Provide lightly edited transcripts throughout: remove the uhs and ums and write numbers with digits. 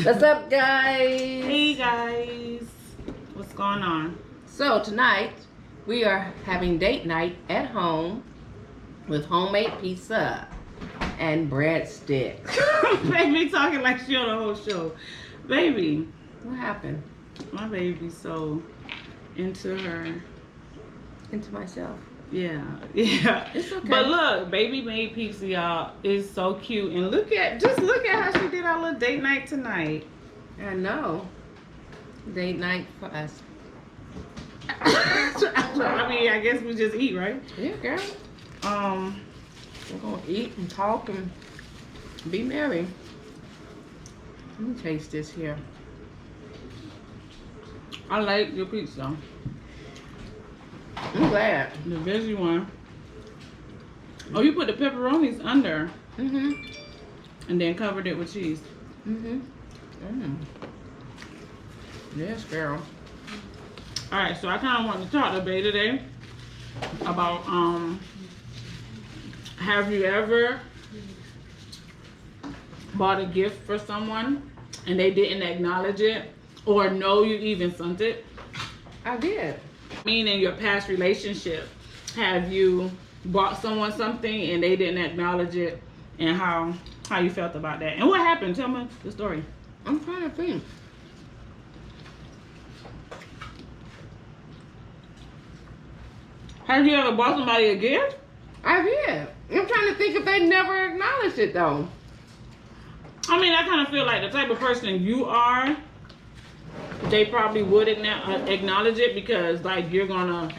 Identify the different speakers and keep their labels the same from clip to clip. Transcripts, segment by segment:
Speaker 1: What's up, guys?
Speaker 2: Hey guys, what's going on?
Speaker 1: So tonight we are having date night at home with homemade pizza and breadsticks.
Speaker 2: Baby talking like she on the whole show. Baby,
Speaker 1: What happened?
Speaker 2: my baby's so into
Speaker 1: myself.
Speaker 2: yeah.
Speaker 1: It's okay.
Speaker 2: But look, baby made pizza, y'all. It's so cute. And look at how she did our little date night tonight.
Speaker 1: I know. Date night for us.
Speaker 2: I mean, I guess we just eat, right?
Speaker 1: Yeah, girl. We're gonna eat and talk and be merry. Let me taste this here.
Speaker 2: I like your pizza.
Speaker 1: I'm glad.
Speaker 2: The veggie one. Oh, you put the pepperonis under
Speaker 1: Mm-hmm.
Speaker 2: and then covered it with cheese.
Speaker 1: Mm-hmm. Yes, girl.
Speaker 2: All right, so I kind of want to talk to Bay today about have you ever bought a gift for someone and they didn't acknowledge it or know you even sent it?
Speaker 1: I did.
Speaker 2: I mean, in your past relationship, have you bought someone something and they didn't acknowledge it, and how you felt about that, and what happened? Tell me the story.
Speaker 1: I'm trying to think.
Speaker 2: Have you ever bought somebody a gift?
Speaker 1: I did. I'm trying to think if they never acknowledged it though.
Speaker 2: I mean, I kind of feel like the type of person you are, they probably would acknowledge it, because like you're gonna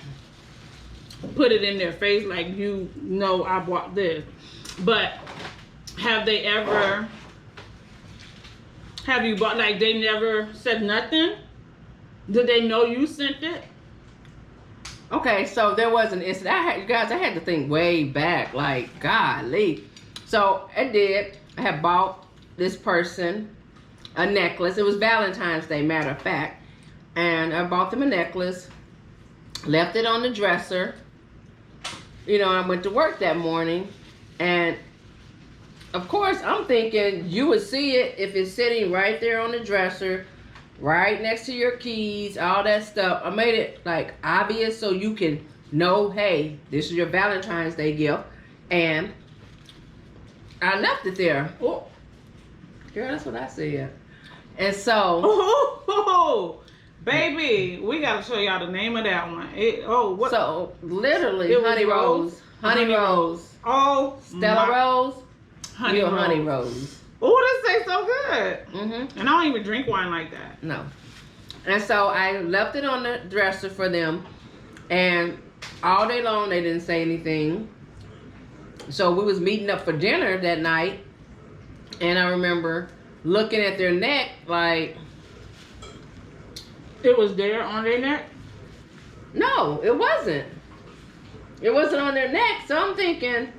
Speaker 2: put it in their face like, you know, I bought this. But have you bought, like, they never said nothing? Did they know you sent it?
Speaker 1: Okay, so there was an incident. I had to think way back, like, golly. So I did. I had bought this person a necklace. It was Valentine's Day, matter of fact. And I bought them a necklace, left it on the dresser. You know, I went to work that morning, and of course, I'm thinking you would see it if it's sitting right there on the dresser, right next to your keys, all that stuff. I made it like obvious so you can know, hey, this is your Valentine's Day gift. And I left it there. Oh, girl, that's what I said. And so,
Speaker 2: Oh, baby, we gotta show y'all the name of that one. What?
Speaker 1: So literally,
Speaker 2: It was
Speaker 1: Honey Rose, Honey Rose,
Speaker 2: Oh,
Speaker 1: Stella Rose,
Speaker 2: Honey
Speaker 1: you're
Speaker 2: Rose.
Speaker 1: Honey Rose.
Speaker 2: Oh, this tastes so good.
Speaker 1: Mm-hmm.
Speaker 2: And I don't even drink wine like that.
Speaker 1: No. And so I left it on the dresser for them, and all day long they didn't say anything. So we was meeting up for dinner that night, and I remember looking at their neck like,
Speaker 2: It was there on their neck?
Speaker 1: no, it wasn't. It wasn't on their neck. So I'm thinking,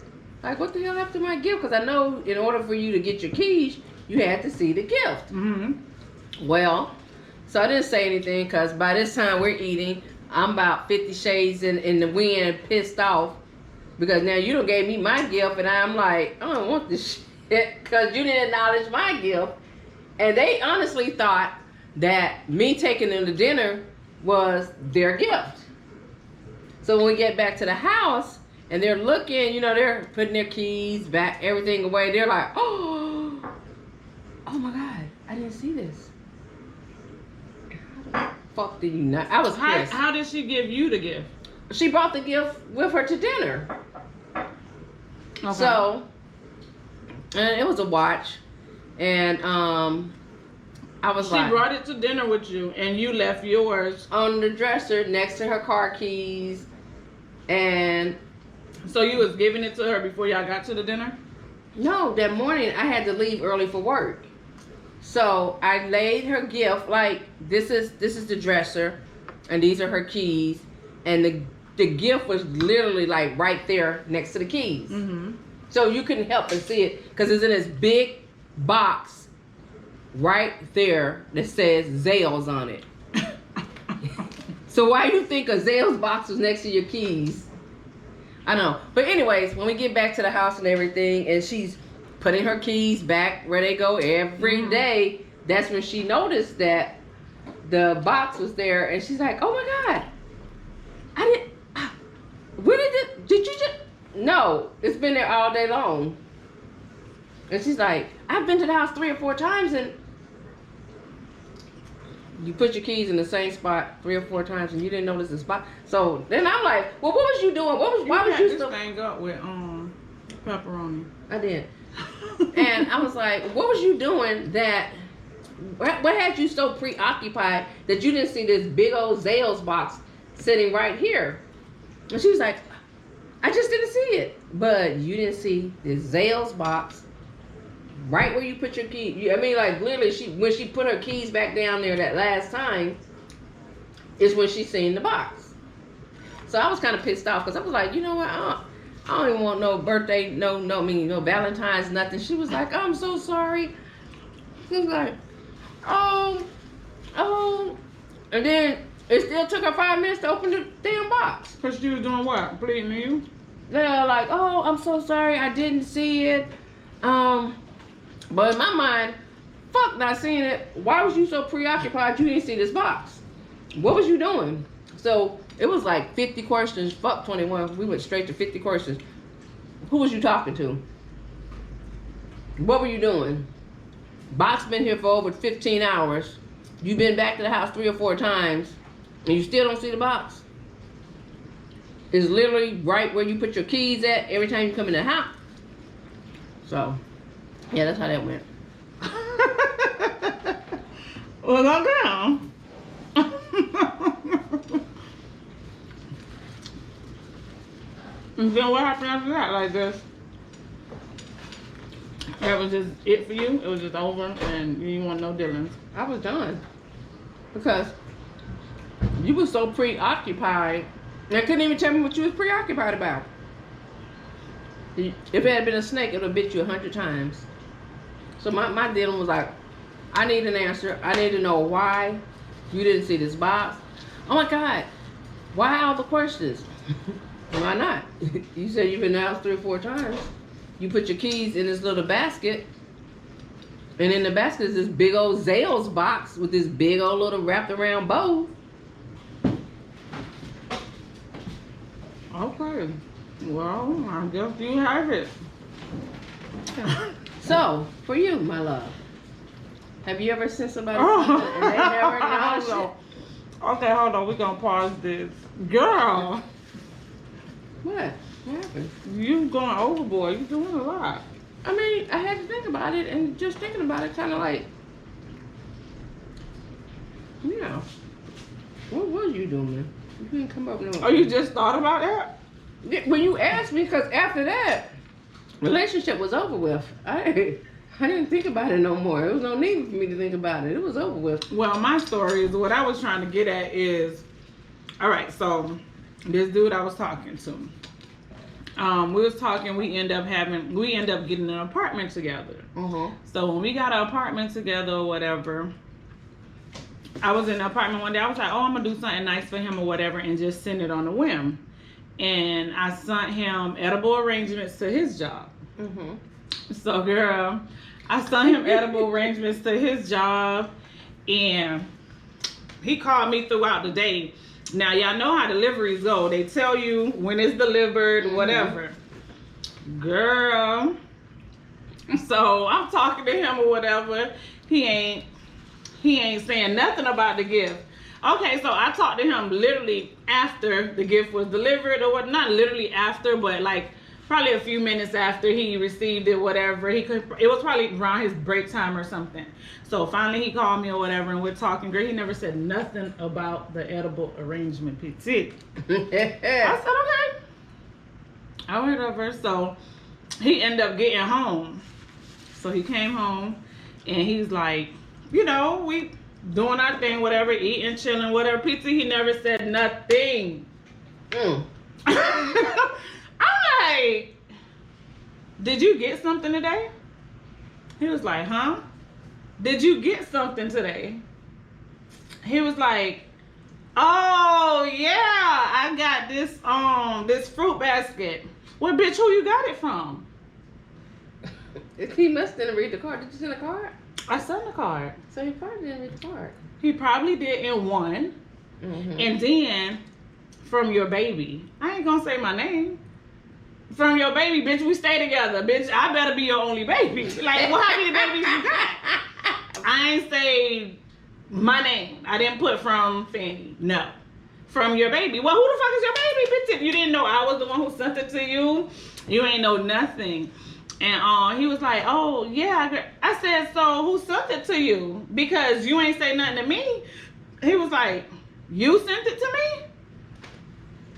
Speaker 1: like, what the hell happened to my gift? Because I know in order for you to get your keys, you had to see the gift.
Speaker 2: Mm-hmm.
Speaker 1: Well, so I didn't say anything, because by this time we're eating. I'm about 50 shades in the wind, pissed off, because now you done gave me my gift, and I'm like, I don't want this shit, because you didn't acknowledge my gift. And they honestly thought that me taking them to dinner was their gift. So when we get back to the house and they're looking, you know, they're putting their keys back, everything away, they're like, oh my God, I didn't see this. How the fuck did you not? I was pissed.
Speaker 2: How did she give you the gift?
Speaker 1: She brought the gift with her to dinner.
Speaker 2: Okay.
Speaker 1: So, and it was a watch. And I was
Speaker 2: She
Speaker 1: like,
Speaker 2: brought it to dinner with you, and you left yours
Speaker 1: on the dresser next to her car keys. And
Speaker 2: so you was giving it to her before y'all got to the dinner?
Speaker 1: no, that morning I had to leave early for work. So I laid her gift, like, this is the dresser, and these are her keys, and the gift was literally like right there next to the keys.
Speaker 2: Mm-hmm.
Speaker 1: So you couldn't help but see it, because it's in this big box right there that says Zales on it. So why you think a Zales box was next to your keys? I know. But anyways, when we get back to the house and everything, and she's putting her keys back where they go every day, that's when she noticed that the box was there, and she's like, "Oh my God, I didn't. When did you just? No, it's been there all day long." And she's like, "I've been to the house 3 or 4 times, and you put your keys in the same spot 3 or 4 times, and you didn't notice the spot." So then I'm like, "Well, what was you doing? Why was you
Speaker 2: this
Speaker 1: still?"
Speaker 2: thing up with pepperoni.
Speaker 1: I did. And I was like, "What was you doing that? What had you so preoccupied that you didn't see this big old Zales box sitting right here?" And she was like, "I just didn't see it." But you didn't see this Zales box right where you put your key. I mean, like literally, when she put her keys back down there that last time, is when she seen the box. So I was kind of pissed off because I was like, you know what? I don't even want no birthday, no Valentine's, nothing. She was like, "I'm so sorry." She was like, oh, and then it still took her 5 minutes to open the damn box.
Speaker 2: Because she was doing what? Bleeding you?
Speaker 1: They're like, "Oh, I'm so sorry, I didn't see it." But in my mind, fuck not seeing it. Why was you so preoccupied you didn't see this box? What was you doing? So it was like 50 questions. Fuck 21. We went straight to 50 questions. Who was you talking to? What were you doing? Box been here for over 15 hours. You've been back to the house 3 or 4 times, and you still don't see the box. It's literally right where you put your keys at every time you come in the house. So, yeah, that's how that went.
Speaker 2: Well, go down. And then what happened after that? Like this? That was just it for you? It was just over and you didn't want no dealings?
Speaker 1: I was done. Because you were so preoccupied. And couldn't even tell me what you was preoccupied about. If it had been a snake, it would have bit you 100 times. So my dealing was like, I need an answer. I need to know why you didn't see this box. Oh my God. Why all the questions? Why not? You said you've been out 3 or 4 times. You put your keys in this little basket. And in the basket is this big old Zales box with this big old little wrapped around bow.
Speaker 2: Okay. Well, I guess you have it.
Speaker 1: So, for you, my love, have you ever sent somebody something and they never acknowledged it?
Speaker 2: Okay, hold on. We're going to pause this. Girl,
Speaker 1: What? What happened?
Speaker 2: you going overboard. You doing a lot.
Speaker 1: I mean, I had to think about it, and just thinking about it kind of like, yeah. What was you doing? You didn't come up with no.
Speaker 2: Oh, you just thought about that?
Speaker 1: When you asked me, because after that, relationship was over with. I didn't think about it no more. There was no need for me to think about it. It was over with.
Speaker 2: Well, my story is what I was trying to get at is, all right, so this dude I was talking to, we was talking, we end up getting an apartment together. So when we got an apartment together or whatever, I was in the apartment one day, I was like, oh, I'm gonna do something nice for him or whatever and just send it on a whim. And I sent him edible arrangements to his job. So girl, I sent him edible arrangements to his job, and he called me throughout the day. Now y'all know how deliveries go. They tell you when it's delivered, whatever. Girl. So I'm talking to him or whatever. He ain't saying nothing about the gift. Okay, so I talked to him literally after the gift was delivered, or what? Not literally after, but like probably a few minutes after he received it, whatever. It was probably around his break time or something. So finally he called me or whatever, and we're talking. Girl, he never said nothing about the edible arrangement PT. I said, okay. I went over. So he ended up getting home. So he came home, and he's like, you know, we doing our thing, whatever, eating, chilling, whatever. PT, he never said nothing. I'm like, did you get something today? He was like, huh? Did you get something today? He was like, oh yeah, I got this fruit basket. Well, bitch, who you got it from?
Speaker 1: He must didn't read the card. Did you send a card?
Speaker 2: I sent the card.
Speaker 1: So he probably didn't read the card.
Speaker 2: He probably did in one.
Speaker 1: Mm-hmm.
Speaker 2: And then from your baby. I ain't gonna say my name. From your baby, bitch, we stay together. Bitch, I better be your only baby. Like, well, how many babies you got? I ain't say my name. I didn't put from Fanny. No. From your baby. Well, who the fuck is your baby, bitch? If you didn't know I was the one who sent it to you, you ain't know nothing. And he was like, oh, yeah. I said, so who sent it to you? Because you ain't say nothing to me. He was like, you sent it to me?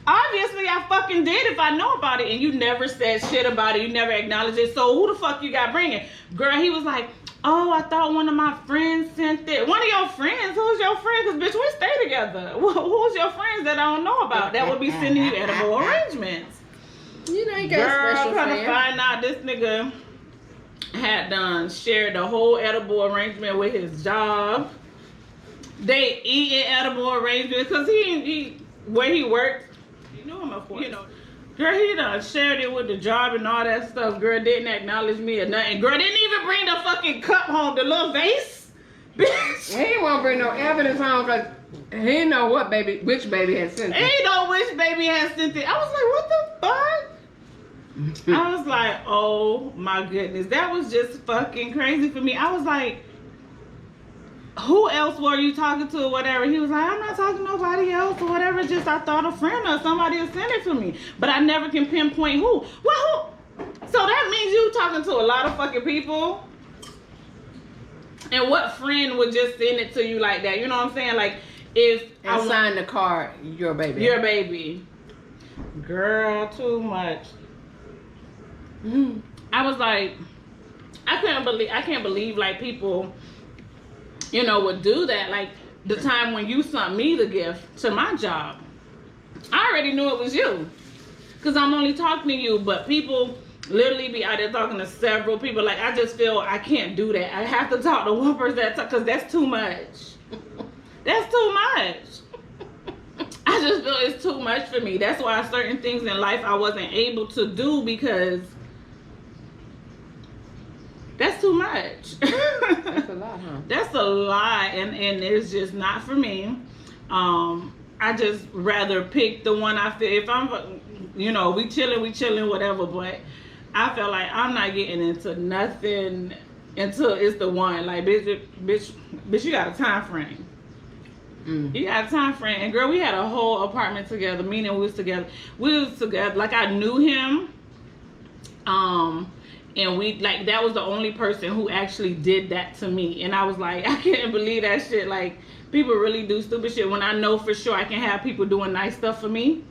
Speaker 2: Obviously, I fucking did if I know about it. And you never said shit about it. You never acknowledged it. So who the fuck you got bringing? Girl, he was like, oh, I thought one of my friends sent it. One of your friends? Who's your friend? Because, bitch, we stay together. Who's your friends that I don't know about? That would be sending you edible arrangements.
Speaker 1: You know, you got
Speaker 2: Girl,
Speaker 1: a special
Speaker 2: I'm trying
Speaker 1: friend.
Speaker 2: to find out this nigga had done shared the whole edible arrangement with his job. They eating edible arrangements because he where he worked. You know him, of course. You know, girl, he done shared it with the job and all that stuff. Girl didn't acknowledge me or nothing. Girl didn't even bring the fucking cup home, the little vase. Bitch.
Speaker 1: He didn't want to bring no evidence home because he didn't know which baby had sent it.
Speaker 2: He know which baby had sent it. I was like, what the fuck? I was like, oh my goodness. That was just fucking crazy for me. I was like, who else were you talking to or whatever? He was like, I'm not talking to nobody else or whatever. Just I thought a friend or somebody had sent it for me. But I never can pinpoint who. Well, who? So that means you talking to a lot of fucking people. And what friend would just send it to you like that? You know what I'm saying? Like, if
Speaker 1: I signed the card, your baby.
Speaker 2: Your baby. Girl, too much. I was like, I can't believe like people, you know, would do that. Like the time when you sent me the gift to my job, I already knew it was you, cause I'm only talking to you. But people literally be out there talking to several people. Like I just feel I can't do that. I have to talk to one person at a time, cause that's too much. That's too much. I just feel it's too much for me. That's why certain things in life I wasn't able to do because. That's too much.
Speaker 1: That's a lot, huh?
Speaker 2: That's a lot, and it's just not for me. I just rather pick the one I feel. If I'm, you know, we chilling, whatever. But I feel like I'm not getting into nothing until it's the one. Like, bitch, you got a time frame. You got a time frame. And girl, we had a whole apartment together. Meaning we was together. Like I knew him. And we, like, that was the only person who actually did that to me. And I was like, I can't believe that shit. Like, people really do stupid shit when I know for sure I can have people doing nice stuff for me.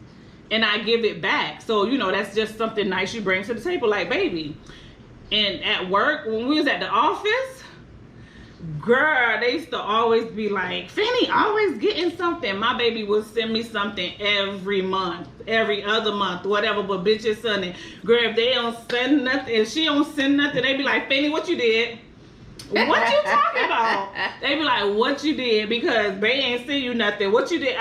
Speaker 2: And I give it back. So, you know, that's just something nice you bring to the table. Like, baby. And at work, when we was at the office, girl, they used to always be like, Fanny always getting something. My baby would send me something every month, every other month, whatever, but bitch, it's Sunday. Girl, if they don't send nothing, if she don't send nothing, they be like, Fanny, what you did? What you talking about? They be like, what you did? Because they ain't send you nothing. What you did?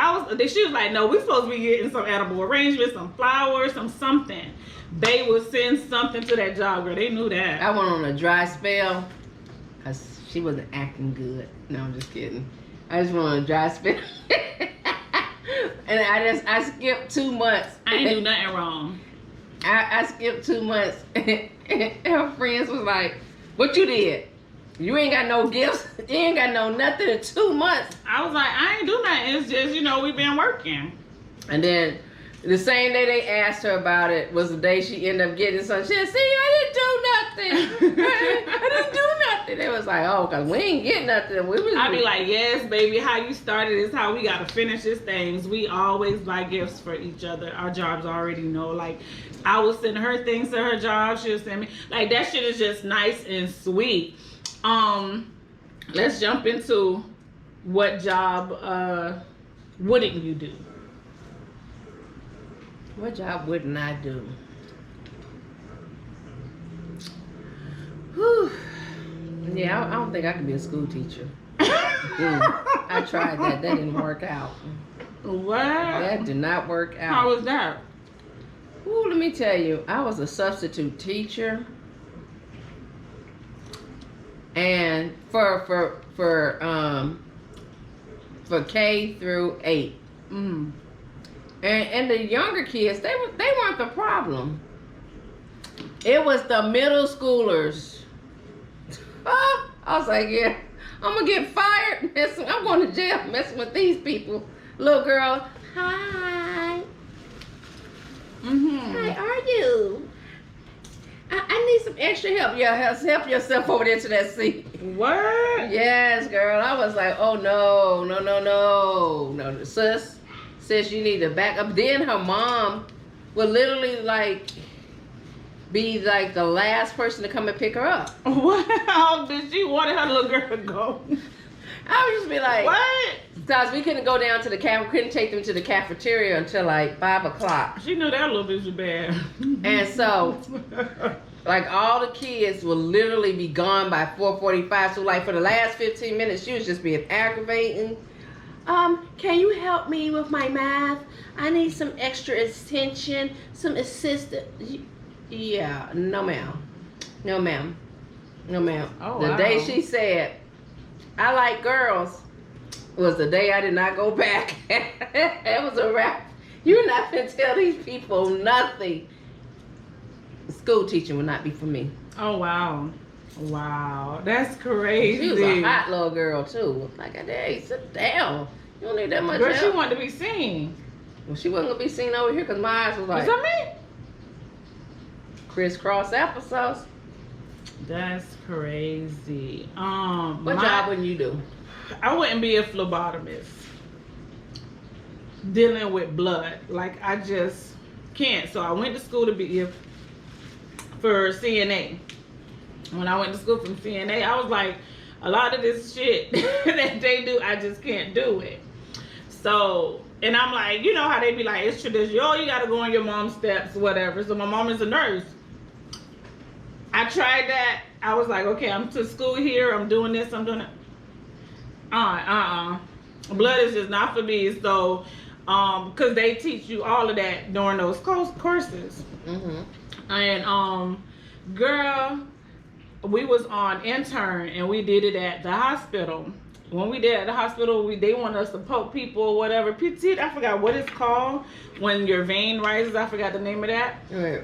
Speaker 2: She was like, no, we supposed to be getting some edible arrangements, some flowers, something. They would send something to that job, girl. They knew that.
Speaker 1: I went on a dry spell because she wasn't acting good. No, I'm just kidding. I just went on a dry spell. And I skipped 2 months.
Speaker 2: I ain't do nothing wrong.
Speaker 1: I skipped 2 months. And her friends was like, what you did? You ain't got no gifts. You ain't got no nothing in 2 months.
Speaker 2: I was like, I ain't do nothing. It's just, you know, we been working.
Speaker 1: And then the same day they asked her about it was the day she ended up getting something. She said, see, I didn't do nothing. I didn't do nothing. They was like, oh, because we ain't getting nothing.
Speaker 2: I be like, yes, baby, how you started is how we got to finish this things. We always buy gifts for each other. Our jobs already know. Like, I will send her things to her job. She'll send me. Like, that shit is just nice and sweet. Let's jump into what job wouldn't you do?
Speaker 1: What job wouldn't I do? Whew. Yeah, I don't think I could be a school teacher. I tried that. That didn't work out.
Speaker 2: What?
Speaker 1: That did not work out.
Speaker 2: How was that?
Speaker 1: Ooh, let me tell you. I was a substitute teacher. And and for K through 8.
Speaker 2: Mm.
Speaker 1: And the younger kids, they weren't the problem. It was the middle schoolers. I was like, yeah, I'm gonna get fired. I'm going to jail messing with these people. Little girl, hi. How are you? I need some extra help. Yeah, help yourself over there to that seat.
Speaker 2: What?
Speaker 1: Yes, girl. I was like, oh no, sis, you need to back up. Then her mom would literally be like the last person to come and pick her up.
Speaker 2: Wow, did she wanted her little girl to go?
Speaker 1: I would just be like,
Speaker 2: what?
Speaker 1: Because we couldn't go down to the we couldn't take them to the cafeteria until like 5 o'clock.
Speaker 2: She knew that little bitch was bad.
Speaker 1: And so, like all the kids will literally be gone by 4:45. So like for the last 15 minutes, she was just being aggravating. Can you help me with my math? I need some extra attention, some assistance. Yeah, no ma'am. No ma'am.
Speaker 2: Oh,
Speaker 1: The
Speaker 2: wow.
Speaker 1: day she said, I like girls, was the day I did not go back. It was a wrap. You're not going to tell these people nothing. School teaching would not be for me.
Speaker 2: Oh, wow. Wow. That's crazy.
Speaker 1: She was a hot little girl, too. Like, hey, sit down. You don't need that much
Speaker 2: Girl,
Speaker 1: help.
Speaker 2: she wanted to be seen.
Speaker 1: Well, she wasn't going to be seen over here because my eyes was like
Speaker 2: Is that me?
Speaker 1: crisscross applesauce.
Speaker 2: That's crazy.
Speaker 1: What job wouldn't you do?
Speaker 2: I wouldn't be a phlebotomist. Dealing with blood. Like, I just can't. So I went to school to be for CNA. When I went to school from CNA, I was like, a lot of this shit that they do, I just can't do it. So, and I'm like, you know how they be like, it's tradition. Oh, you gotta go on your mom's steps, whatever. So my mom is a nurse. I tried that. I was like, okay, I'm to school here. I'm doing this. I'm doing it. Blood is just not for me. So, because they teach you all of that during those courses.
Speaker 1: Mm-hmm.
Speaker 2: And, girl, we was on intern and we did it at the hospital. When we did it at the hospital, they want us to poke people or whatever. PT, I forgot what it's called. When your vein rises, I forgot the name of that.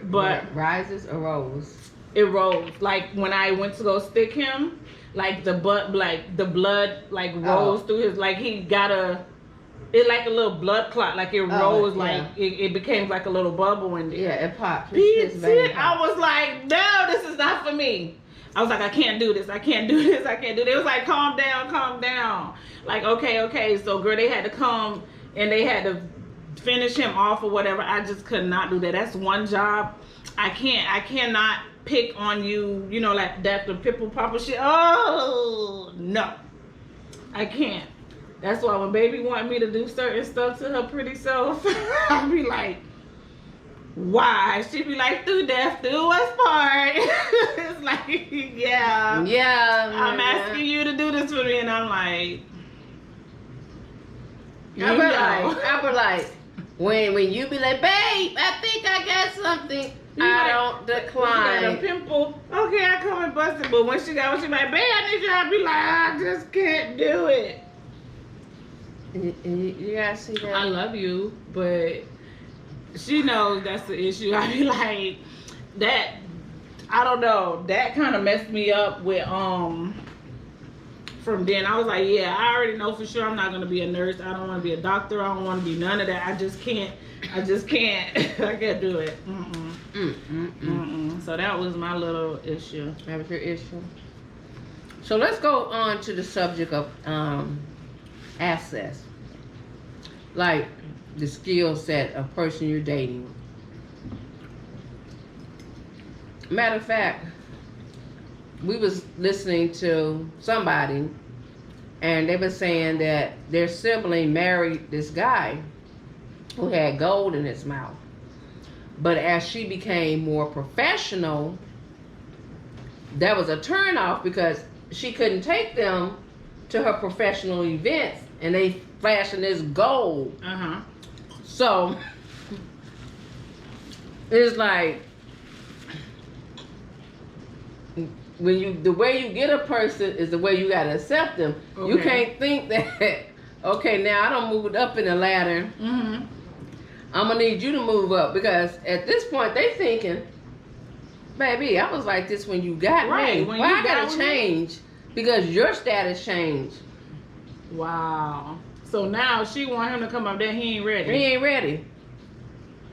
Speaker 2: But
Speaker 1: rises or rose?
Speaker 2: It rose. Like when I went to go stick him, like the blood rose through his, like he got it like a little blood clot, like it rose,
Speaker 1: yeah.
Speaker 2: like it became like a little bubble in there.
Speaker 1: Yeah, it popped.
Speaker 2: I was like, no, this is not for me. I was like, I can't do this. I can't do this. I can't do this. It was like, calm down. Like, okay. So, girl, they had to come and they had to finish him off or whatever. I just could not do that. That's one job. I cannot pick on you, you know, like that, the pipple popper shit. Oh, no. I can't. That's why when baby want me to do certain stuff to her pretty self, I'll be like, why? She be like, through death, do us part. It's like, yeah. I'm asking you to do this for me, and I'm like,
Speaker 1: I be like, when you be like, babe, I think I got something. I don't decline.
Speaker 2: She got a pimple. Okay, I come and bust it. But when she got what she like, babe, I need you. I be like, I just can't do it.
Speaker 1: You gotta see that.
Speaker 2: I love you, but she knows that's the issue. I be like, that, I don't know, that kind of messed me up with, from then. I was like, yeah, I already know for sure I'm not going to be a nurse. I don't want to be a doctor. I don't want to be none of that. I just can't. I can't do it. So that was my little issue.
Speaker 1: That was your issue. So let's go on to the subject of access. Like the skill set of person you're dating. Matter of fact, we was listening to somebody and they were saying that their sibling married this guy who had gold in his mouth. But as she became more professional, that was a turnoff because she couldn't take them to her professional events and they flashing this gold. So it's like, the way you get a person is the way you gotta accept them.
Speaker 2: Okay.
Speaker 1: You can't think that okay, now I don't moved up in the ladder.
Speaker 2: Mm-hmm.
Speaker 1: I'm gonna need you to move up, because at this point they thinking, baby, I was like this when you got
Speaker 2: Right,
Speaker 1: me.
Speaker 2: when
Speaker 1: Why
Speaker 2: you
Speaker 1: I
Speaker 2: got
Speaker 1: gotta
Speaker 2: with me?
Speaker 1: change? Because your status changed.
Speaker 2: Wow. So now she want him to come up there. He ain't ready.
Speaker 1: He ain't ready.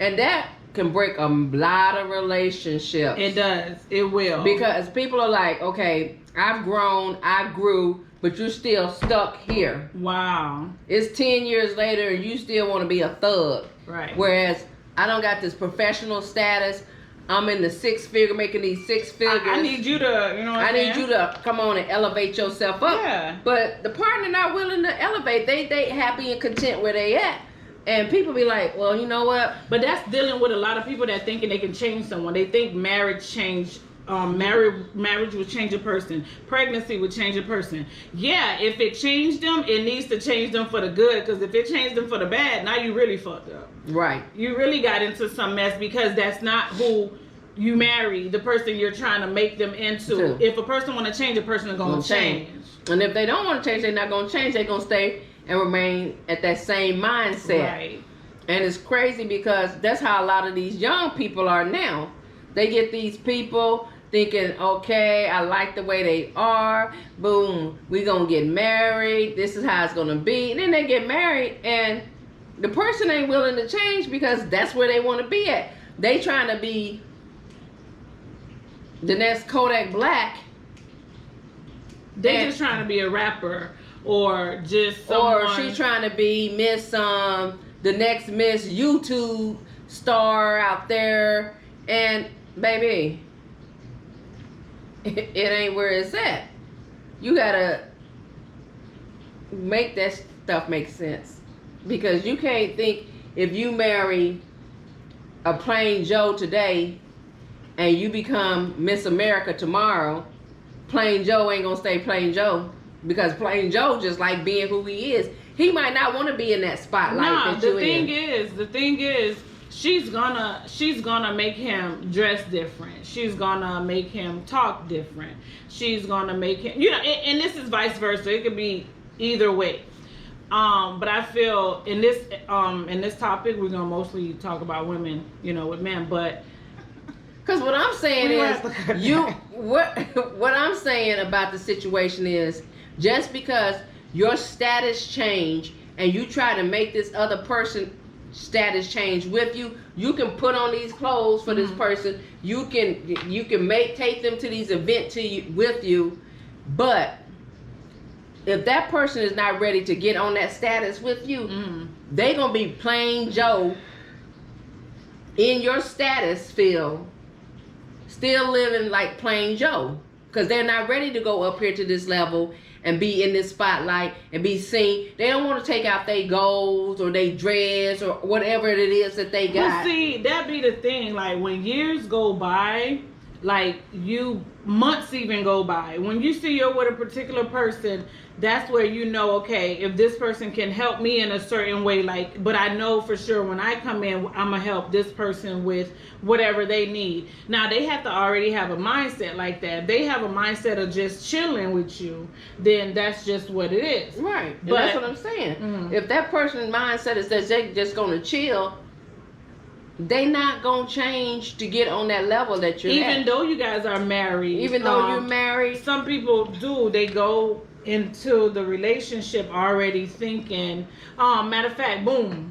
Speaker 1: And that can break a lot of relationships.
Speaker 2: It does. It will.
Speaker 1: Because people are like, okay, I've grown, I grew, but you're still stuck here.
Speaker 2: Wow.
Speaker 1: It's 10 years later and you still want to be a thug.
Speaker 2: Right.
Speaker 1: Whereas I don't got this professional status. I'm in the six figure, making these six figures.
Speaker 2: I need you to, you know what
Speaker 1: I
Speaker 2: I'm
Speaker 1: need
Speaker 2: saying?
Speaker 1: you to come on and elevate yourself up.
Speaker 2: Yeah.
Speaker 1: But the partner not willing to elevate. They happy and content where they at. And people be like, well, you know what?
Speaker 2: But that's dealing with a lot of people that thinking they can change someone. They think marriage changed. Marriage would change a person. Pregnancy would change a person. Yeah, if it changed them, it needs to change them for the good. Because if it changed them for the bad, now you really fucked up.
Speaker 1: Right.
Speaker 2: You really got into some mess, because that's not who you marry, the person you're trying to make them into.
Speaker 1: True.
Speaker 2: If a person want to change, a person is going to change.
Speaker 1: And if they don't want to change, they're not going to change. They're going to stay and remain at that same mindset.
Speaker 2: Right.
Speaker 1: And it's crazy because that's how a lot of these young people are now. They get these people thinking, okay, I like the way they are. Boom, we going to get married. This is how it's going to be. And then they get married and the person ain't willing to change because that's where they want to be at. They trying to be the next Kodak Black.
Speaker 2: They just trying to be a rapper or just someone.
Speaker 1: Or she trying to be Miss the next Miss YouTube star out there, and baby, it ain't where it's at. You gotta make that stuff make sense, because you can't think if you marry a plain Joe today and you become Miss America tomorrow, plain Joe ain't gonna stay plain Joe. Because plain Joe just like being who he is. He might not want to be in that spotlight that you in.
Speaker 2: The thing is, she's gonna make him dress different. She's gonna make him talk different. She's gonna make him, and this is vice versa. It could be either way. But I feel in this topic, we're gonna mostly talk about women, with men, but.
Speaker 1: Because what I'm saying is, what I'm saying about the situation is, just because your status change and you try to make this other person status change with you, you can put on these clothes for this person. You can take them to these events with you, but if that person is not ready to get on that status with you, they gonna be plain Joe in your status field, still living like plain Joe, because they're not ready to go up here to this level and be in this spotlight and be seen. They don't want to take out their goals or their dress or whatever it is that they got.
Speaker 2: But see, that be the thing. Like when years go by, like months even go by. When you see you're with a particular person, that's where you know, okay, if this person can help me in a certain way, but I know for sure when I come in, I'm gonna help this person with whatever they need. Now they have to already have a mindset like that. If they have a mindset of just chilling with you, then that's just what it is.
Speaker 1: Right.
Speaker 2: But
Speaker 1: that's what I'm saying. If that person's mindset is that they're just gonna chill, they not gonna change to get on that level that you're at.
Speaker 2: Even though you guys are married.
Speaker 1: Even though you're married.
Speaker 2: Some people do. They go into the relationship already thinking, matter of fact, boom,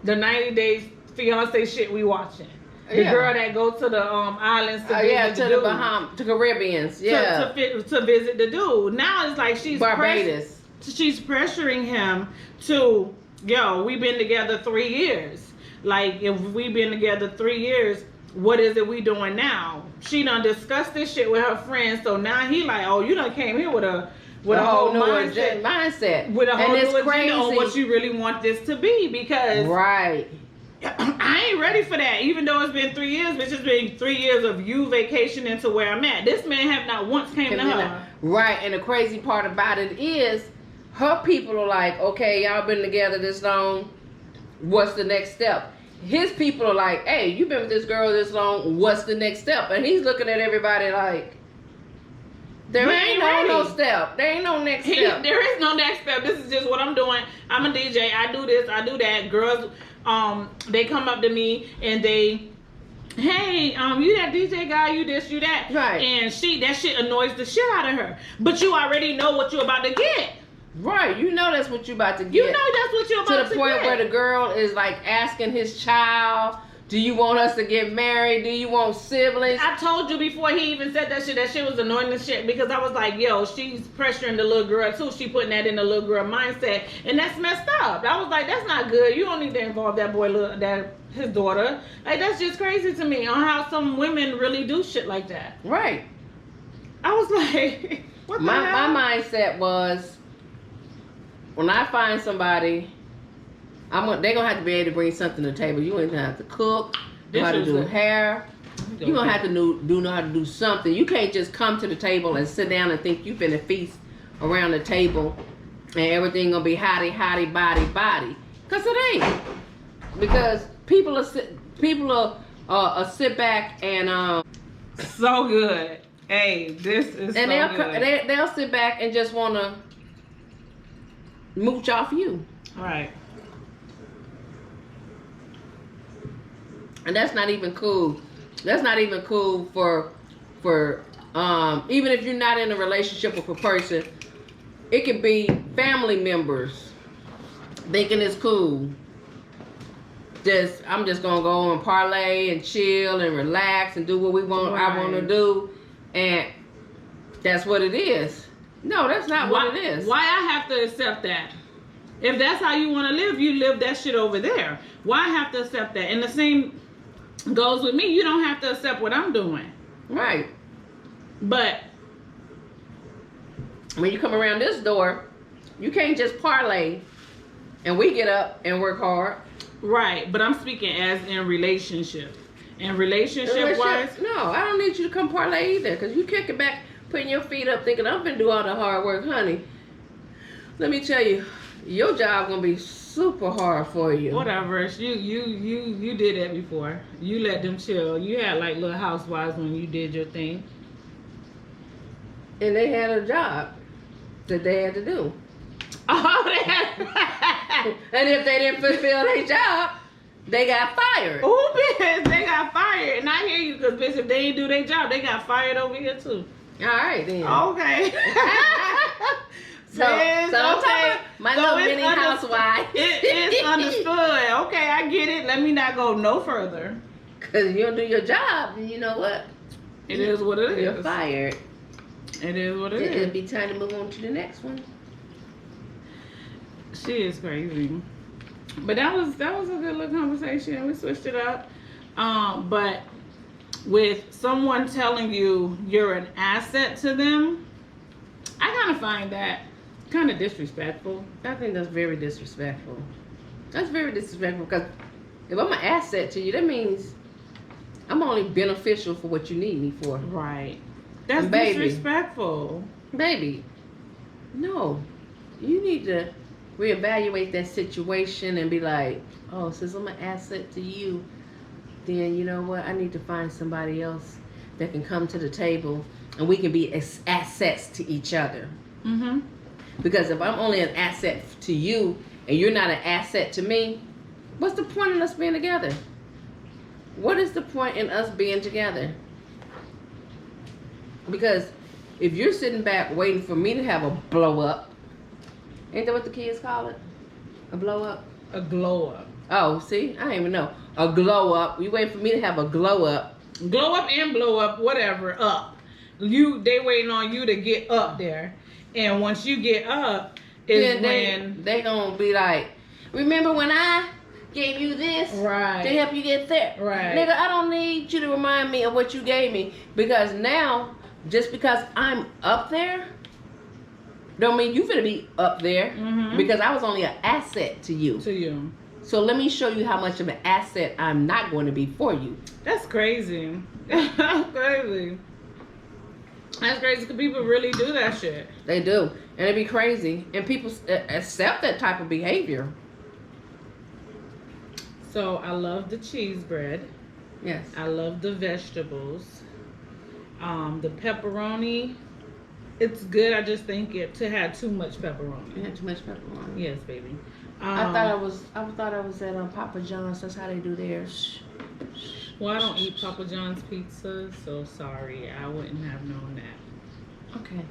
Speaker 2: the 90 Days Fiance shit we watching. The girl that go to the islands to visit the dude.
Speaker 1: Bahamas, to Caribbeans,
Speaker 2: to visit the dude. Now it's like she's
Speaker 1: Barbados.
Speaker 2: She's pressuring him to, we've been together 3 years. Like, if we've been together 3 years, what is it we doing now? She done discussed this shit with her friends, so now he like, oh, you done came here with a whole new mindset. With a whole new agenda on what you really want this to be, because
Speaker 1: right.
Speaker 2: I ain't ready for that. Even though it's been 3 years, but it's just been 3 years of you vacationing to where I'm at. This man have not once came to her.
Speaker 1: Right, and the crazy part about it is, her people are like, okay, y'all been together this long, what's the next step? His people are like, hey, you been with this girl this long, what's the next step? And he's looking at everybody like, There
Speaker 2: You
Speaker 1: ain't
Speaker 2: ready.
Speaker 1: no step. There ain't no next step.
Speaker 2: There is no next step. This is just what I'm doing. I'm a DJ. I do this. I do that. Girls, they come up to me and they, hey, you that DJ guy, you this, you that.
Speaker 1: Right.
Speaker 2: And that shit annoys the shit out of her. But you already know what you're about to get.
Speaker 1: Right. You know that's what you about to get.
Speaker 2: You know that's what you're about to get.
Speaker 1: To the point where the girl is like asking his child, do you want us to get married? Do you want siblings?
Speaker 2: I told you before he even said that shit was annoying as shit, because I was like, yo, she's pressuring the little girl too. She putting that in the little girl mindset, and that's messed up. I was like, that's not good. You don't need to involve that boy, his daughter. Like, that's just crazy to me on how some women really do shit like that.
Speaker 1: Right.
Speaker 2: I was like, what the hell?
Speaker 1: My mindset was, when I find somebody, they're gonna have to be able to bring something to the table. You ain't gonna have to cook, know how to do hair. You're gonna have to know how to do something. You can't just come to the table and sit down and think you finna feast around the table and everything gonna be hotty, body. Cause it ain't. Because people will sit back and
Speaker 2: so good. Hey, this is
Speaker 1: and
Speaker 2: so good.
Speaker 1: they'll sit back and just wanna mooch off you.
Speaker 2: Right.
Speaker 1: And that's not even cool. That's not even cool for even if you're not in a relationship with a person, it could be family members thinking it's cool. I'm just gonna go and parlay and chill and relax and do what we want.
Speaker 2: Right.
Speaker 1: I want to do, and that's what it is. No, that's not what it is.
Speaker 2: Why I have to accept that? If that's how you want to live, you live that shit over there. Why I have to accept that? And the same goes with me. You don't have to accept what I'm doing.
Speaker 1: Right.
Speaker 2: But
Speaker 1: when you come around this door, you can't just parlay and we get up and work hard.
Speaker 2: Right. But I'm speaking as in relationship. And relationship wise,
Speaker 1: no, I don't need you to come parlay either, because you kick it back, putting your feet up, thinking I'm gonna do all the hard work, honey. Let me tell you, your job gonna be super hard for you.
Speaker 2: whatever. You did that before. You let them chill. You had like little housewives when you did your thing.
Speaker 1: And they had a job that they had to do.
Speaker 2: Oh, they had.
Speaker 1: And if they didn't fulfill their job, they got fired.
Speaker 2: Oh, bitch, they got fired. And I hear you, because, bitch, if they ain't do their job, they got fired over here, too.
Speaker 1: All right, then.
Speaker 2: Okay.
Speaker 1: So okay. My little mini housewife.
Speaker 2: It's understood. Okay, I get it. Let me not go no further.
Speaker 1: Because you don't do your job, and you know what?
Speaker 2: It is what it is.
Speaker 1: You're fired.
Speaker 2: It is what it
Speaker 1: It'll
Speaker 2: is.
Speaker 1: be time to move on to the next one.
Speaker 2: She is crazy. But that was a good little conversation. We switched it up. But with someone telling you you're an asset to them, I kind of find that kind of disrespectful.
Speaker 1: I think that's very disrespectful. That's very disrespectful, because if I'm an asset to you, that means I'm only beneficial for what you need me for.
Speaker 2: Right. That's
Speaker 1: And baby,
Speaker 2: disrespectful.
Speaker 1: Baby, no. You need to reevaluate that situation and be like, oh, since I'm an asset to you, then you know what? I need to find somebody else that can come to the table and we can be assets to each other.
Speaker 2: Mm-hmm.
Speaker 1: Because if I'm only an asset to you and you're not an asset to me, what's the point in us being together? What is the point in us being together? Because if you're sitting back waiting for me to have a blow up, ain't that what the kids call it? A blow up?
Speaker 2: A glow up.
Speaker 1: Oh, see? I don't even know. A glow up. You wait for me to have a glow up.
Speaker 2: Glow up and blow up, whatever, up. They waiting on you to get up there. And once you get up, is when
Speaker 1: they gonna be like, remember when I gave you this
Speaker 2: right
Speaker 1: to help you get there?
Speaker 2: Right.
Speaker 1: Nigga, I don't need you to remind me of what you gave me, because now, just because I'm up there, don't mean you finna be up there, because I was only an asset to you. So let me show you how much of an asset I'm not going to be for you.
Speaker 2: That's crazy. That's crazy. That's crazy, because people really do that shit.
Speaker 1: They do. And it'd be crazy. And people accept that type of behavior.
Speaker 2: So I love the cheese bread.
Speaker 1: Yes.
Speaker 2: I love the vegetables. The pepperoni It's good. I just think it had too much pepperoni.
Speaker 1: You had too much pepperoni.
Speaker 2: Yes, baby.
Speaker 1: I thought I was at Papa John's. That's how they do theirs.
Speaker 2: Well, I don't eat Papa John's pizza, so sorry. I wouldn't have known that.
Speaker 1: Okay.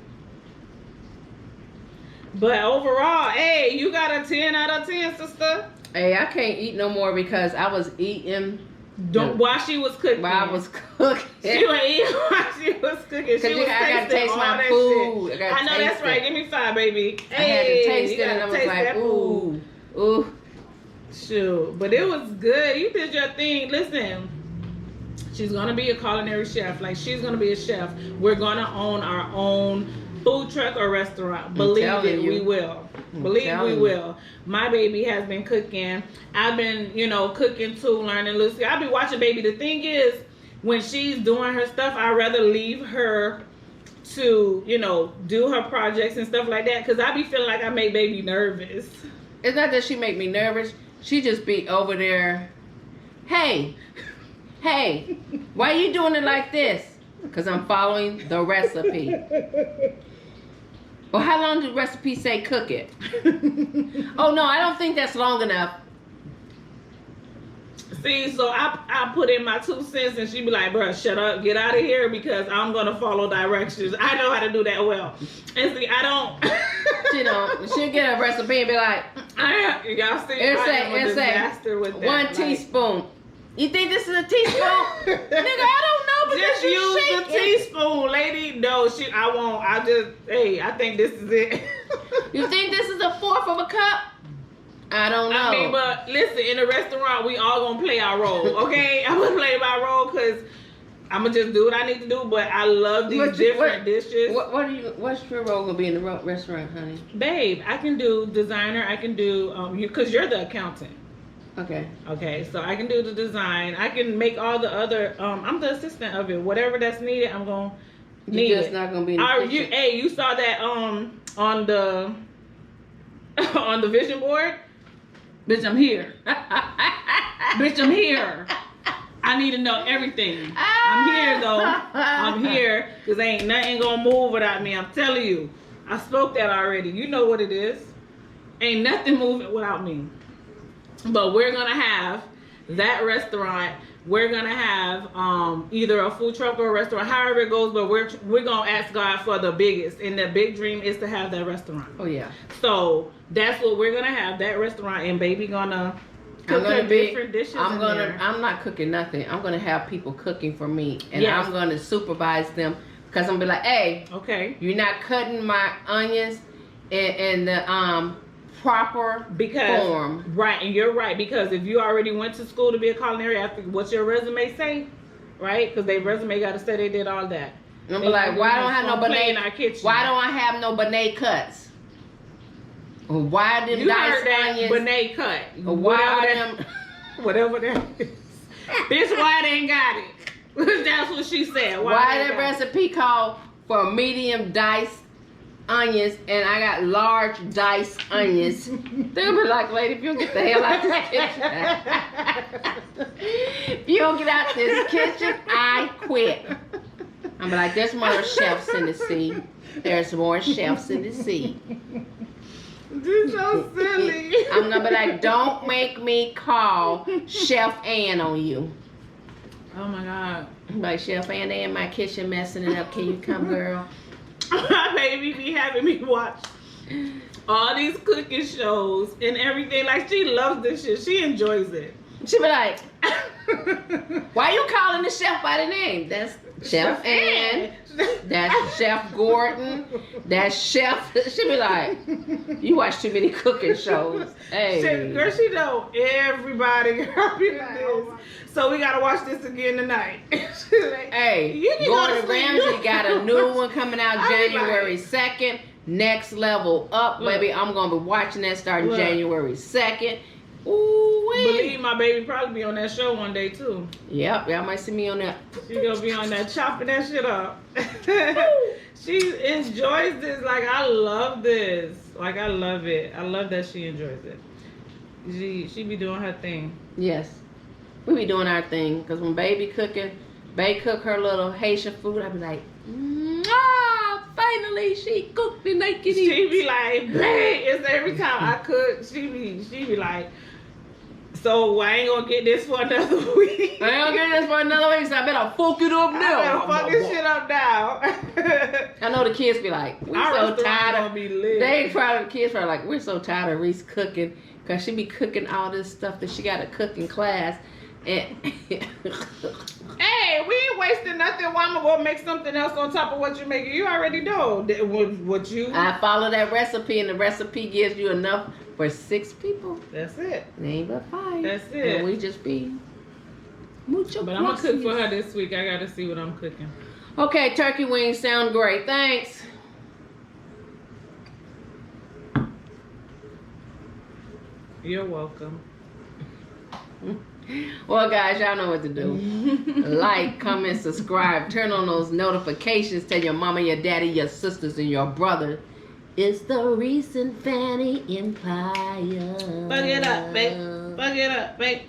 Speaker 2: But overall, hey, you got a 10 out of 10, sister.
Speaker 1: Hey, I can't eat no more because I was eating.
Speaker 2: While she was cooking.
Speaker 1: While I was cooking.
Speaker 2: She was eating while she was cooking. She was
Speaker 1: I gotta
Speaker 2: tasting
Speaker 1: taste
Speaker 2: all
Speaker 1: my
Speaker 2: that
Speaker 1: food.
Speaker 2: shit. I know that's right. Give me 5, baby.
Speaker 1: I had to taste
Speaker 2: you
Speaker 1: it and I was like, ooh,
Speaker 2: food.
Speaker 1: ooh.
Speaker 2: Shoot. But it was good. You did your thing. Listen, she's gonna be a culinary chef. Like, she's gonna be a chef. We're gonna own our own food truck or restaurant. Believe it, we will. Believe we will. My baby has been cooking. I've been, cooking too, learning Lucy. I'll be watching baby. The thing is, when she's doing her stuff, I'd rather leave her to, do her projects and stuff like that. Because I be feeling like I make baby nervous.
Speaker 1: It's not that she make me nervous. She just be over there. Hey, why you doing it like this? Because I'm following the recipe. Well, how long did the recipe say cook it? Oh, no, I don't think that's long enough.
Speaker 2: See, so I put in my 2 cents and she be like, bruh, shut up, get out of here because I'm going to follow directions. I know how to do that well. And see, I don't.
Speaker 1: She'll get a recipe and be like,
Speaker 2: y'all see, it's a disaster with that.
Speaker 1: 1 teaspoon. You think this is a teaspoon? Nigga, I don't know because
Speaker 2: just use the teaspoon, lady. No, I won't. I think this is it.
Speaker 1: You think this is a 1/4 of a cup? I don't know.
Speaker 2: I mean, but listen, in a restaurant, we all gonna play our role, okay? I'm gonna play my role because I'm gonna just do what I need to do. But I love these different dishes.
Speaker 1: What's your role gonna be in the restaurant, honey?
Speaker 2: Babe, I can do designer. I can do because you're the accountant.
Speaker 1: Okay.
Speaker 2: Okay, so I can do the design. I can make all the other. I'm the assistant of it. Whatever that's needed, I'm gonna need
Speaker 1: You're just not gonna be in the kitchen.
Speaker 2: You saw that on the on the vision board. Bitch, I'm here. Bitch, I'm here. I need to know everything. I'm here though. I'm here because ain't nothing gonna move without me. I'm telling you. I spoke that already. You know what it is. Ain't nothing moving without me. But we're gonna have that restaurant. We're gonna have either a food truck or a restaurant, however it goes. But we're gonna ask God for the biggest, and the big dream is to have that restaurant.
Speaker 1: Oh yeah.
Speaker 2: So that's what we're gonna have, that restaurant, and baby gonna cook different dishes.
Speaker 1: I'm not cooking nothing. I'm gonna have people cooking for me, and I'm gonna supervise them because I'm gonna be like, hey,
Speaker 2: okay,
Speaker 1: you're not cutting my onions in the proper form.
Speaker 2: Right, and you're right, because if you already went to school to be a culinary, what's your resume say? Right? Because their resume got to say they did all that.
Speaker 1: I'm like, why don't I have no benet?
Speaker 2: In our kitchen.
Speaker 1: Why don't I have no benet cuts? Why did
Speaker 2: you heard that
Speaker 1: onions?
Speaker 2: Benet cut?
Speaker 1: Whatever
Speaker 2: that is. Bitch, why they ain't got it? That's what she said.
Speaker 1: Why that recipe called for medium diced onions and I got large diced onions? They'll be like, lady, if you don't get the hell out of this kitchen. If you don't get out this kitchen, I quit. I'm like, there's more chefs in the sea. There's more chefs in the sea.
Speaker 2: This is so silly.
Speaker 1: I'm gonna be like, don't make me call Chef Ann on you.
Speaker 2: Oh my God.
Speaker 1: I'm like, Chef Ann, they in my kitchen messing it up. Can you come, girl?
Speaker 2: My baby be having me watch all these cooking shows and everything. Like, she loves this shit. She enjoys it.
Speaker 1: She be like, why you calling the chef by the name? That's Chef Ann. That's Chef Gordon. That's Chef. She be like, you watch too many cooking shows. Hey.
Speaker 2: Girl, she know everybody. So we gotta watch this again tonight. Like,
Speaker 1: hey, Gordon Ramsay got a new one coming out January 2nd. Next Level Up, baby. I'm gonna be watching that starting January 2nd. Ooh,
Speaker 2: believe my baby probably be on that show one day too.
Speaker 1: Yep, y'all might see me on that.
Speaker 2: She gonna be on that chopping that shit up. She enjoys this. Like, I love this. Like, I love it. I love that she enjoys it. She be doing her thing.
Speaker 1: Yes, we be doing our thing. Cause when baby cooking, babe cook her little Haitian food, I be like, finally she cooked the naked
Speaker 2: She be like, "Bleh." It's every time I cook, she be like, "So I ain't gonna get this for another week.
Speaker 1: I ain't gonna get this for another week, so I better fuck it up now.
Speaker 2: I better fuck this shit up now."
Speaker 1: I know the kids be like, we're
Speaker 2: Our
Speaker 1: so
Speaker 2: restaurant
Speaker 1: tired
Speaker 2: gonna
Speaker 1: of,
Speaker 2: be lit.
Speaker 1: the kids are like, we're so tired of Reese cooking, because she be cooking all this stuff that she got to cook in class. And
Speaker 2: Hey, we ain't wasting nothing. Why I'm gonna go make something else on top of what you're making? You already know what you.
Speaker 1: I follow that recipe, and the recipe gives you enough for 6 people.
Speaker 2: That's it.
Speaker 1: It ain't but 5.
Speaker 2: That's it.
Speaker 1: And we just be mucho.
Speaker 2: But I'm gonna cook for her this week. I gotta see what I'm cooking.
Speaker 1: Okay, turkey wings sound great. Thanks.
Speaker 2: You're welcome.
Speaker 1: Well, guys, y'all know what to do. Like, comment, subscribe, turn on those notifications. Tell your mama, your daddy, your sisters, and your brother. It's the Reese and Fany Empire.
Speaker 2: Fuck it up, babe. Fuck it up, babe.